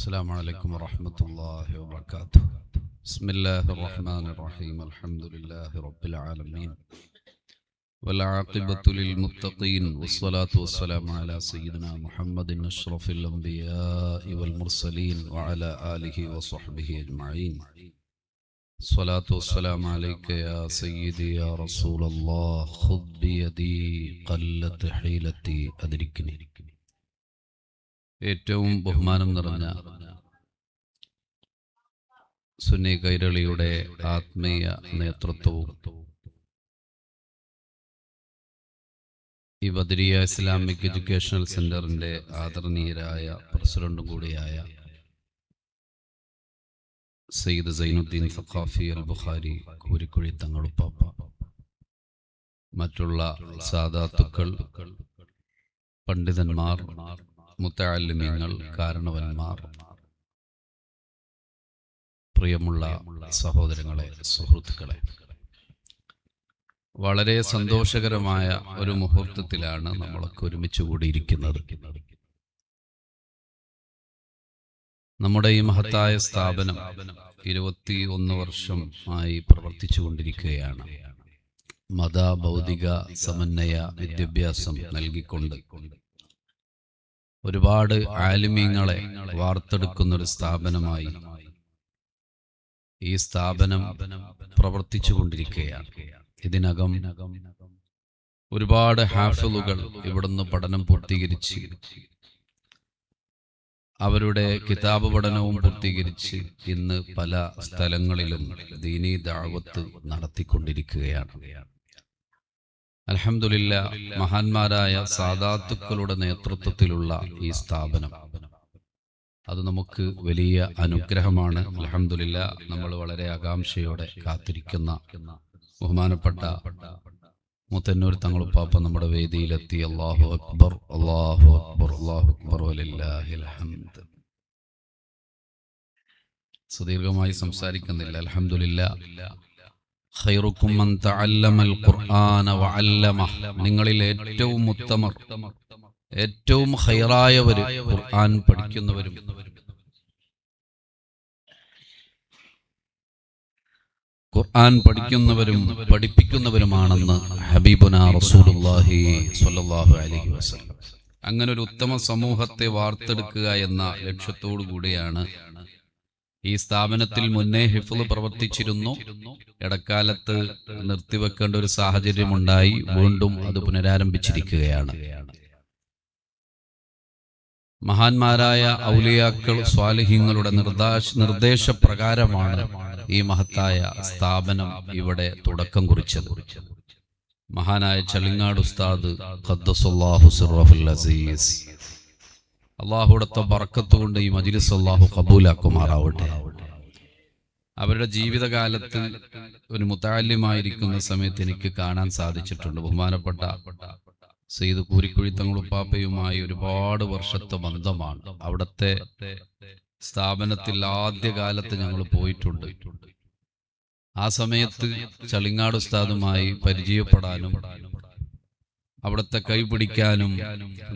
السلام عليكم ورحمة الله وبركاته. بسم الله الرحمن الرحيم. الحمد لله رب العالمين والعاقبة للمتقين والصلاة والسلام على سيدنا محمد أشرف الأنبياء والمرسلين وعلى آله وصحبه أجمعين. الصلاة والسلام عليك يا سيدي يا رسول الله خذ بيدي قلت حيلتي أدركني. ഏറ്റവും ബഹുമാനം നിറഞ്ഞ സുന്നി കൈരളിയുടെ ആത്മീയ നേതൃത്വവും ഈ ബദരിയ ഇസ്ലാമിക് എഡ്യൂക്കേഷണൽ സെന്ററിന്റെ ആദരണീയരായ പ്രസിഡന്റും കൂടിയായ സയ്യിദ് സൈനുദ്ദീൻ സഖാഫി അൽ ബുഖാരി കൂരിക്കുഴി തങ്ങളുപ്പാപ്പ, മറ്റുള്ള സാദാത്തുക്കൾ, പണ്ഡിതന്മാർ, മുത്തഅല്ലിമീങ്ങൾ, കാരണവന്മാർ, പ്രിയമുള്ള സഹോദരങ്ങളെ, സുഹൃത്തുക്കളെ, വളരെ സന്തോഷകരമായ ഒരു മുഹൂർത്തത്തിലാണ് നമ്മളൊക്കെ ഒരുമിച്ച് കൂടിയിരിക്കുന്നത്. നമ്മുടെ ഈ മഹത്തായ സ്ഥാപനം 21 വർഷമായി പ്രവർത്തിച്ചു കൊണ്ടിരിക്കുകയാണ്. മത ഭൗതിക സമന്വയ വിദ്യാഭ്യാസം നൽകിക്കൊണ്ട് ഒരുപാട് ആലിമീങ്ങളെ വാർത്തെടുക്കുന്നൊരു സ്ഥാപനമായി ഈ സ്ഥാപനം പ്രവർത്തിച്ചു കൊണ്ടിരിക്കുകയാണ്. ഇതിനകം ഒരുപാട് ഹാഫിളുകൾ ഇവിടുന്ന് പഠനം പൂർത്തീകരിച്ച് അവരുടെ കിതാബ് പഠനവും പൂർത്തീകരിച്ച് ഇന്ന് പല സ്ഥലങ്ങളിലും ദീനീ ദഅവത്ത് നടത്തിക്കൊണ്ടിരിക്കുകയാണ്. അൽഹംദുലില്ലാഹ്, മഹാന്മാരായ സാദാത്തുക്കളുടെ നേതൃത്വത്തിലുള്ള ഈ സ്ഥാപനം അത് നമുക്ക് വലിയ അനുഗ്രഹമാണ്. അൽഹംദുലില്ലാഹ്, നമ്മൾ വളരെ ആകാംക്ഷയോടെ കാത്തിരിക്കുന്ന ബഹുമാനപ്പെട്ട മുത്തന്നൂർ തങ്ങളുപ്പാപ്പ നമ്മുടെ വേദിയിലെത്തി. അല്ലാഹു അക്ബർ, അല്ലാഹു അക്ബർ, അല്ലാഹു അക്ബർ വലില്ലാഹിൽ ഹംദ്. സുദീർഘമായി സംസാരിക്കുന്നില്ല. അൽഹംദുലില്ലാഹ്, ഖൈറുക്കും മൻ തഅല്ലമൽ ഖുർആന വഅല്ലമഹ്. നിങ്ങളിൽ ഏറ്റവും ഉത്തമർ, ഏറ്റവും ഖൈറായവര് ഖുർആൻ പഠിക്കുന്നവരും ഖുർആൻ പഠിക്കുന്നവരും പഠിപ്പിക്കുന്നവരുമാണെന്ന് ഹബീബുനാ റസൂലുള്ളാഹി സ്വല്ലല്ലാഹു അലൈഹി വസല്ലം. അങ്ങനെ ഒരു ഉത്തമ സമൂഹത്തെ വാർത്തെടുക്കുക എന്ന ലക്ഷ്യത്തോടു കൂടിയാണ് ഈ സ്ഥാപനത്തിൽ മുന്നേ ഹിഫ്ള് പ്രവർത്തിച്ചിരുന്നു. ഇടക്കാലത്ത് നിർത്തിവെക്കേണ്ട ഒരു സാഹചര്യമുണ്ടായി. വീണ്ടും അത് പുനരാരംഭിച്ചിരിക്കുകയാണ്. മഹാന്മാരായ ഔലിയാക്കൾ, സ്വാലിഹീങ്ങളുടെ നിർദ്ദേശപ്രകാരമാണ് ഈ മഹത്തായ സ്ഥാപനം ഇവിടെ തുടക്കം കുറിച്ചത്. മഹാനായ ചളിങ്ങാട് ഉസ്താദ് ഖദ്ദസല്ലാഹു സിർറഹുൽ അസീസ്, അള്ളാഹുവിടുത്തെ ബർക്കത്ത് കൊണ്ട് ഈ മജ്ലിസ് അള്ളാഹു ഖബൂലാക്കുമാറാവട്ടെ. അവരുടെ ജീവിതകാലത്ത് ഒരു മുതഅല്ലിമായിരിക്കുന്ന സമയത്ത് എനിക്ക് കാണാൻ സാധിച്ചിട്ടുണ്ട്. ബഹുമാനപ്പെട്ട സയ്യിദ് കൂരിക്കുഴി തങ്ങളുപ്പാപ്പയുമായി ഒരുപാട് വർഷത്തെ ബന്ധമാണ്. അവിടുത്തെ സ്ഥാപനത്തിൽ ആദ്യകാലത്ത് ഞങ്ങൾ പോയിട്ടുണ്ട്. ആ സമയത്ത് ചളിങ്ങാട് ഉസ്താദുമായി പരിചയപ്പെടാനും അവിടുത്തെ കൈപിടിക്കാനും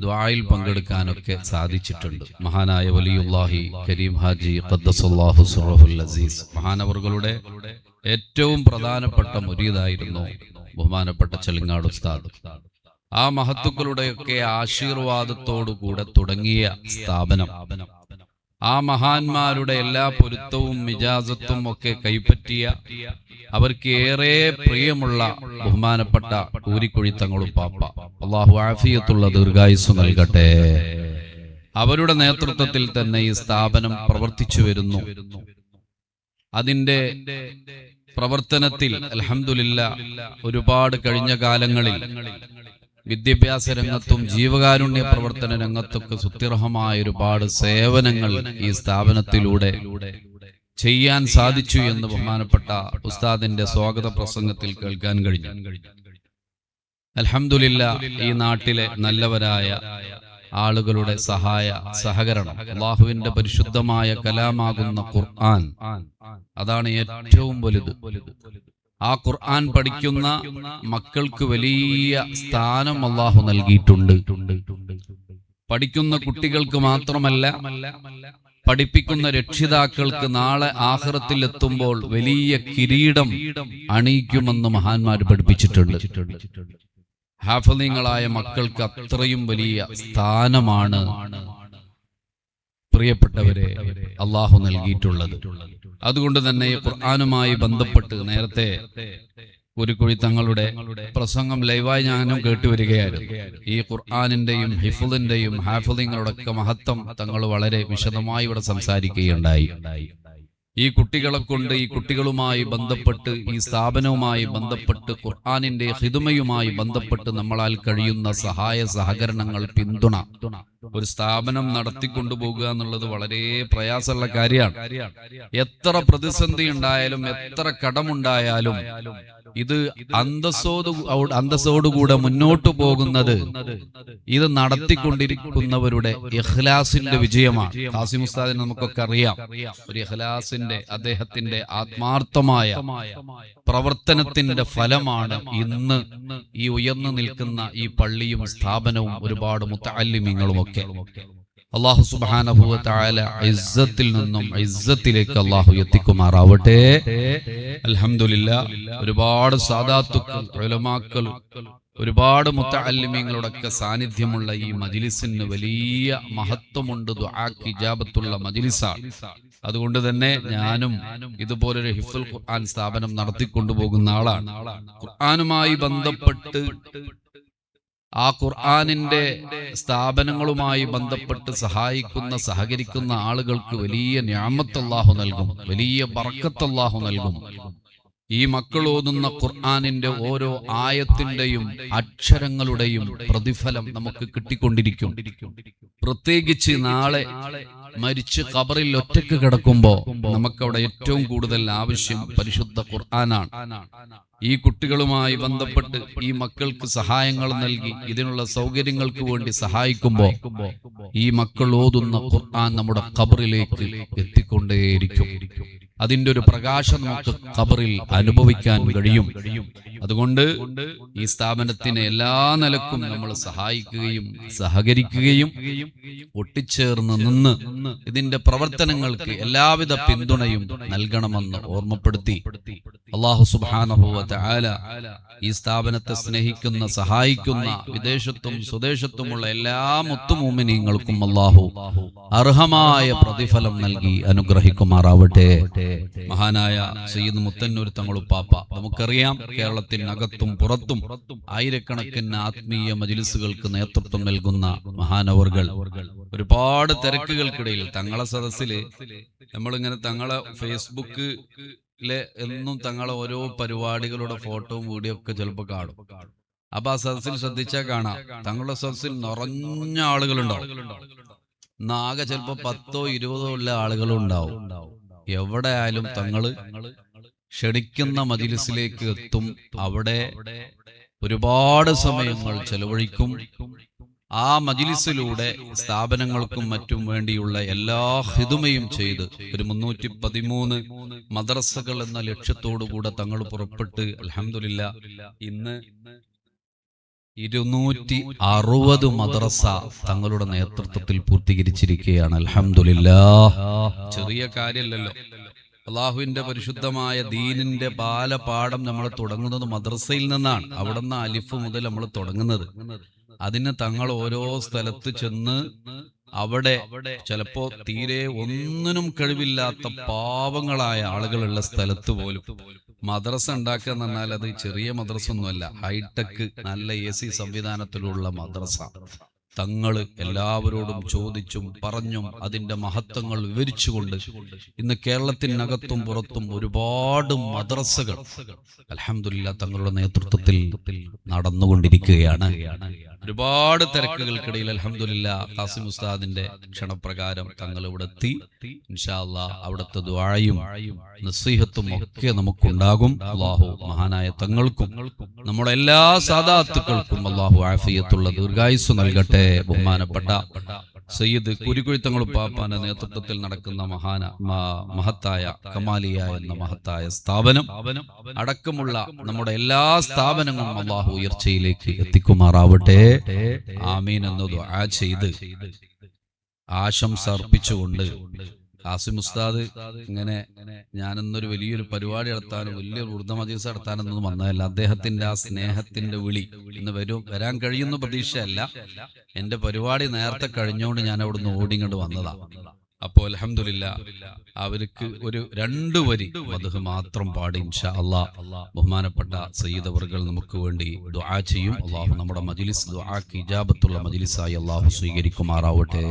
ദുആയിൽ പങ്കെടുക്കാനൊക്കെ സാധിച്ചിട്ടുണ്ട്. മഹാനായ വലിയുല്ലാഹി കരീം ഹാജി ഖദ്ദസല്ലാഹു സിർറഹുൽ അസീസ് മഹാനവറുകളുടെ ഏറ്റവും പ്രധാനപ്പെട്ട മുരീദായിരുന്നു ബഹുമാനപ്പെട്ട ചളിങ്ങാട് ഉസ്താദ്. ആ മഹത്തുക്കളുടെയൊക്കെ ആശീർവാദത്തോടുകൂടെ തുടങ്ങിയ സ്ഥാപനം ആ മഹാന്മാരുടെ എല്ലാ പൊരുത്തവും ഇജാസത്തും ഒക്കെ കൈപ്പറ്റിയ, അവർക്ക് ഏറെ പ്രിയമുള്ള ബഹുമാനപ്പെട്ട കൂരിക്കുഴി തങ്ങളുപ്പാപ്പ, അല്ലാഹു ആഫിയത്തുള്ള ദീർഘായുസ്സു നൽകട്ടെ, അവരുടെ നേതൃത്വത്തിൽ തന്നെ ഈ സ്ഥാപനം പ്രവർത്തിച്ചു വരുന്നു. അതിന്റെ പ്രവർത്തനത്തിൽ അൽഹംദുലില്ലാഹ് ഒരുപാട് കഴിഞ്ഞ കാലങ്ങളിൽ വിദ്യാഭ്യാസ രംഗത്തും ജീവകാരുണ്യ പ്രവർത്തന രംഗത്തൊക്കെ സുത്യർഹമായ ഒരുപാട് സേവനങ്ങൾ ഈ സ്ഥാപനത്തിലൂടെ ചെയ്യാൻ സാധിച്ചു എന്ന് ബഹുമാനപ്പെട്ട ഉസ്താദിന്റെ സ്വാഗത പ്രസംഗത്തിൽ കേൾക്കാൻ കഴിഞ്ഞു. അൽഹംദുലില്ലാഹ്, ഈ നാട്ടിലെ നല്ലവരായ ആളുകളുടെ സഹകരണം, അല്ലാഹുവിന്റെ പരിശുദ്ധമായ കലാമാകുന്ന ഖുർആൻ, അതാണ് ഏറ്റവും വലുത്. ആ ഖുർആൻ പഠിക്കുന്ന മക്കൾക്ക് വലിയ സ്ഥാനം അല്ലാഹു നൽകിയിട്ടുണ്ട്. പഠിക്കുന്ന കുട്ടികൾക്ക് മാത്രമല്ല, പഠിപ്പിക്കുന്ന രക്ഷിതാക്കൾക്ക് നാളെ ആഖിറത്തിൽ എത്തുമ്പോൾ വലിയ കിരീടം അണിയിക്കുമെന്ന് മഹാന്മാർ പഠിപ്പിച്ചിട്ടുണ്ട്. ഹാഫിളീങ്ങളായ മക്കൾക്ക് അത്രയും വലിയ സ്ഥാനമാണ് പ്രിയപ്പെട്ടവരെ അള്ളാഹു നൽകിയിട്ടുള്ളത്. അതുകൊണ്ട് തന്നെ ഖുർആനുമായി ബന്ധപ്പെട്ട് നേരത്തെ കുരിക്കുഴി തങ്ങളുടെ പ്രസംഗം ലൈവായി ഞാനും കേട്ടുവരികയായിരുന്നു. ഈ ഖുർആനിന്റെയും ഹിഫ്ളിന്റെയും ഹാഫിളിങ്ങളുടെയൊക്കെ മഹത്വം തങ്ങൾ വളരെ വിശദമായി ഇവിടെ സംസാരിക്കുകയുണ്ടായി. ഈ കുട്ടികളെ കൊണ്ട്, ഈ കുട്ടികളുമായി ബന്ധപ്പെട്ട്, ഈ സ്ഥാപനവുമായി ബന്ധപ്പെട്ട്, ഖുർആനിന്റെ ഹിദ്മയുമായി ബന്ധപ്പെട്ട് നമ്മളാൽ കഴിയുന്ന സഹായ സഹകരണങ്ങൾ, പിന്തുണ, ഒരു സ്ഥാപനം നടത്തിക്കൊണ്ടുപോകുക എന്നുള്ളത് വളരെ പ്രയാസമുള്ള കാര്യമാണ്. എത്ര പ്രതിസന്ധി ഉണ്ടായാലും, എത്ര കടമുണ്ടായാലും ഇത് അന്തസ്സോടുകൂടെ മുന്നോട്ടു പോകുന്നത് ഇത് നടത്തിക്കൊണ്ടിരിക്കുന്നവരുടെ ഇഖ്ലാസിന്റെ വിജയമാണ്. ഖാസിം ഉസ്താദിനെ നമുക്കൊക്കെ അറിയാം. ഒരു ഇഖ്ലാസിന്റെ, അദ്ദേഹത്തിന്റെ ആത്മാർത്ഥമായ പ്രവർത്തനത്തിന്റെ ഫലമാണ് ഇന്ന് ഈ ഉയർന്നു നിൽക്കുന്ന ഈ പള്ളിയും സ്ഥാപനവും ഒരുപാട് മുത്തഅല്ലിമീങ്ങളും ഒക്കെ. അല്ലാഹു സുബ്ഹാനഹു വ തആല ഇസ്സത്തിൽ നിന്നും ഇസ്സത്തിലേക്ക് അല്ലാഹു എത്തിക്കുമാറാവട്ടെ. അൽഹംദുലില്ലാഹ്, ഒരുപാട് സാദാത്തുക്കൾ, ഉലമാക്കൾ, ഒരുപാട് മുത്തഅല്ലിമീങ്ങളുടെയൊക്കെ സാന്നിധ്യമുള്ള ഈ മജ്ലിസിന് വലിയ മഹത്വമുണ്ട്. ദുആക്ക് ഇജാബത്തുള്ള മജ്ലിസാണ്. അതുകൊണ്ട് തന്നെ ഞാനും ഇതുപോലൊരു ഹിഫ്ളുൽ ഖുർആൻ സ്ഥാപനം നടത്തിക്കൊണ്ടുപോകുന്ന ആളാണ്. ഖുർആനുമായി ബന്ധപ്പെട്ട്, ആ ഖുർആനിന്റെ സ്ഥാപനങ്ങളുമായി ബന്ധപ്പെട്ട് സഹായിക്കുന്ന, സഹകരിക്കുന്ന ആളുകൾക്ക് വലിയ നിഅമത്ത് അല്ലാഹു നൽകും, വലിയ ബർക്കത്ത് അല്ലാഹു നൽകും. ഈ മക്കൾ ഓതുന്ന ഖുർആനിന്റെ ഓരോ ആയത്തിന്റെയും അക്ഷരങ്ങളുടെയും പ്രതിഫലം നമുക്ക് കിട്ടിക്കൊണ്ടിരിക്കും. പ്രത്യേകിച്ച് നാളെ മരിച്ച് ഖബറിൽ ഒറ്റയ്ക്ക് കിടക്കുമ്പോൾ നമുക്കവിടെ ഏറ്റവും കൂടുതൽ ആവശ്യം പരിശുദ്ധ ഖുർആനാണ്. ഈ കുട്ടികളുമായി ബന്ധപ്പെട്ട് ഈ മക്കൾക്ക് സഹായങ്ങൾ നൽകി ഇതിനുള്ള സൗകര്യങ്ങൾക്ക് വേണ്ടി സഹായിക്കുമ്പോൾ ഈ മക്കൾ ഓതുന്ന ഖുർആൻ നമ്മുടെ ഖബറിലേക്ക് എത്തിക്കൊണ്ടേയിരിക്കും. അതിന്റെ ഒരു പ്രകാശം നമുക്ക് ഖബറിൽ അനുഭവിക്കാൻ കഴിയും. അതുകൊണ്ട് ഈ സ്ഥാപനത്തിനെ എല്ലാ നിലക്കും നമ്മൾ സഹായിക്കുകയും സഹകരിക്കുകയും ഒട്ടിച്ചേർന്ന് നിന്ന് ഇതിന്റെ പ്രവർത്തനങ്ങൾക്ക് എല്ലാവിധ പിന്തുണയും നൽകണമെന്ന് ഓർമ്മപ്പെടുത്തി അല്ലാഹു സുബ്ഹാനഹു വ തആല ഈ സ്ഥാപനത്തെ സ്നേഹിക്കുന്ന, സഹായിക്കുന്ന, വിദേശത്തും സ്വദേശത്തുമുള്ള എല്ലാ മുത്തുമൂമിനീങ്ങൾക്കും അല്ലാഹു അർഹമായ പ്രതിഫലം നൽകി അനുഗ്രഹിക്കുമാറാവട്ടെ. മഹാനായ സയ്യിദ് മുത്തന്നൂർ തങ്ങളുപ്പാപ്പ, നമുക്കറിയാം, കേരളത്തിനകത്തും പുറത്തും ആയിരക്കണക്കിന് ആത്മീയ മജ്ലിസുകൾക്ക് നേതൃത്വം നൽകുന്ന മഹാനവർകൾ ഒരുപാട് തിരക്കുകൾക്കിടയിൽ തങ്ങളെ സദസ്സില് നമ്മളിങ്ങനെ തങ്ങളെ ഫേസ്ബുക്കിലെ എന്നും തങ്ങളെ ഓരോ പരിപാടികളുടെ ഫോട്ടോയും വീഡിയോ ഒക്കെ ചിലപ്പോൾ കാണും. അപ്പൊ ആ സദസ്സിൽ ശ്രദ്ധിച്ചാൽ കാണാം, തങ്ങളുടെ സദസ്സിൽ നിറഞ്ഞ ആളുകളുണ്ടാവും. ആകെ ചിലപ്പോ 10ഓ 20ഓ ഉള്ള ആളുകളും ഉണ്ടാവും. എവിടെ ആയാലും തങ്ങള് ക്ഷണിക്കുന്ന മജ്ലിസിലേക്ക് എത്തും. അവിടെ ഒരുപാട് സമയങ്ങൾ ചെലവഴിക്കും. ആ മജ്ലിസിലൂടെ സ്ഥാപനങ്ങൾക്കും മറ്റും വേണ്ടിയുള്ള എല്ലാ ഹിദ്മയും ചെയ്ത് ഒരു 313 മദ്രസകൾ എന്ന ലക്ഷ്യത്തോടുകൂടെ തങ്ങൾ പുറപ്പെട്ട് അൽഹംദുലില്ലാഹ് ഇന്ന് 260 മദ്രസ തങ്ങളുടെ നേതൃത്വത്തിൽ പൂർത്തീകരിച്ചിരിക്കുകയാണ്. അൽഹംദുലില്ലാഹ്, ചെറിയ കാര്യമല്ലല്ലോ. അള്ളാഹുവിന്റെ പരിശുദ്ധമായ ദീനിന്റെ പാഠം നമ്മൾ തുടങ്ങുന്നത് മദ്രസയിൽ നിന്നാണ്. അവിടുന്ന് അലിഫ് മുതൽ നമ്മൾ തുടങ്ങുന്നത്. അതിന് തങ്ങൾ ഓരോ സ്ഥലത്ത് ചെന്ന് അവിടെ ചിലപ്പോ തീരെ ഒന്നിനും കഴിവില്ലാത്ത പാവങ്ങളായ ആളുകളുള്ള സ്ഥലത്ത് പോലും മദ്രസ ഉണ്ടാക്കുക എന്ന് പറഞ്ഞാൽ അത് ചെറിയ മദ്രസ ഒന്നുമല്ല, ഹൈടെക് നല്ല AC സംവിധാനത്തിലുള്ള മദ്രസ. തങ്ങള് എല്ലാവരോടും ചോദിച്ചും പറഞ്ഞും അതിന്റെ മഹത്വങ്ങൾ വിവരിച്ചുകൊണ്ട് ഇന്ന് കേരളത്തിനകത്തും പുറത്തും ഒരുപാട് മദ്രസകൾ അൽഹംദുലില്ലാഹ് തങ്ങളുടെ നേതൃത്വത്തിൽ നടന്നുകൊണ്ടിരിക്കുകയാണ്. ഒരുപാട് തിരക്കുകൾക്കിടയിൽ അൽഹംദുലില്ലാഹ് ഖാസിം ഉസ്താദിന്റെ ക്ഷണപ്രകാരം തങ്ങൾ ഇവിടെ എത്തി. ഇൻഷാ അല്ലാഹ് അവിടുത്തെ ദുആയും നസീഹത്തും ഒക്കെ നമുക്കുണ്ടാകും. അല്ലാഹു മഹാനായ തങ്ങൾക്കും നമ്മുടെ എല്ലാ സാദാത്തുക്കൾക്കും അല്ലാഹു ആഫിയത്തുള്ള ദീർഘായുസ്സ് നൽകട്ടെ. ബഹുമാനപ്പെട്ട സയ്യിദ് കുരിക്കുഴി തങ്ങളുപ്പാപ്പാന്റെ നേതൃത്വത്തിൽ നടക്കുന്ന മഹത്തായ കമാലിയ എന്ന മഹത്തായ സ്ഥാപനം അടക്കമുള്ള നമ്മുടെ എല്ലാ സ്ഥാപനങ്ങളും അല്ലാഹു ഉയർച്ചയിലേക്ക് എത്തിക്കുമാറാവട്ടെ. ആമീൻ എന്ന് ദുആ ചെയ്ത് ആശംസ അർപ്പിച്ചുകൊണ്ട് ഖാസിം ഉസ്താദ് ഇങ്ങനെ ഞാനിന്നൊരു വലിയൊരു പരിപാടി നടത്താനും വലിയൊരു ഉറുദു മജീസ് നടത്താനൊന്നും വന്നതല്ല. അദ്ദേഹത്തിന്റെ ആ സ്നേഹത്തിന്റെ വിളി ഇന്ന് വരാൻ കഴിയുന്ന പ്രതീക്ഷയല്ല. എന്റെ പരിപാടി നേരത്തെ കഴിഞ്ഞുകൊണ്ട് ഞാൻ അവിടുന്ന് ഓടിങ്ങോട്ട് വന്നതാ. അപ്പോൾ അൽഹംദുലില്ലാ അവർക്ക് ഒരു 2 വരി മദ്ഹ് മാത്രം പാടി ഇൻഷാ അല്ലാഹ് ബഹുമാനപ്പെട്ട സയ്യിദ് അവർകൾ നമുക്ക് വേണ്ടി ദുആ ചെയ്യും. അല്ലാഹു നമ്മുടെ മജ്ലിസ് ദുആക്ക് ഇജാബത്തുള്ള മജ്ലിസായി അല്ലാഹു സ്വീകരിക്കുമാറാവട്ടെ.